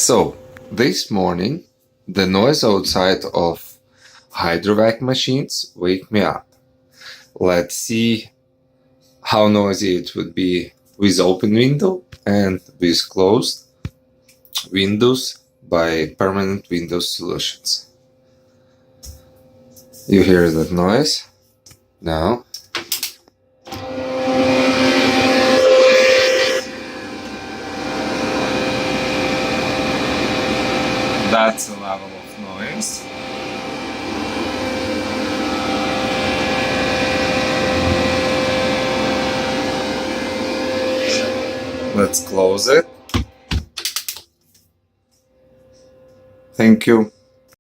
So, this morning, the noise outside of hydro-vac machines wake me up. Let's see how noisy it would be with open window and with closed windows by permanent window solutions. You hear that noise? Now. That's a level of noise. Let's close it. Thank you.